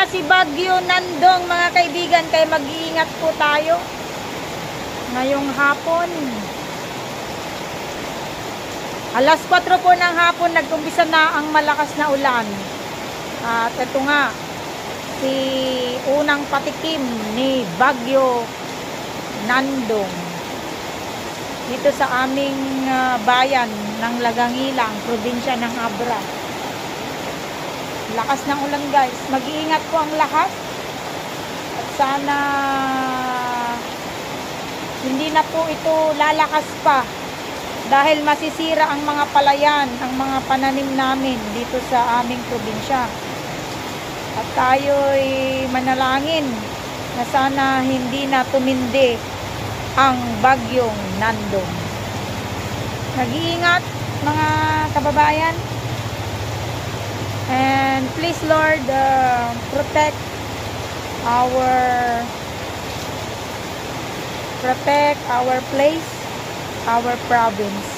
si Bagyo Nandong mga kaibigan, kaya mag-iingat po tayo ngayong hapon. Alas 4 po ng hapon nag-umpisa na ang malakas na ulan. At ito nga, si unang patikim ni Bagyo Nandong dito sa aming bayan ng Lagangilang, probinsya ng Abra. Lakas ng ulan guys, mag-iingat po ang lahat at sana hindi na po ito lalakas pa dahil masisira ang mga palayan, ang mga pananim namin dito sa aming probinsya. At tayo'y manalangin na sana hindi na tumindi ang Bagyong Nandong. Mag-iingat mga kababayan. And please Lord, protect our place, our province.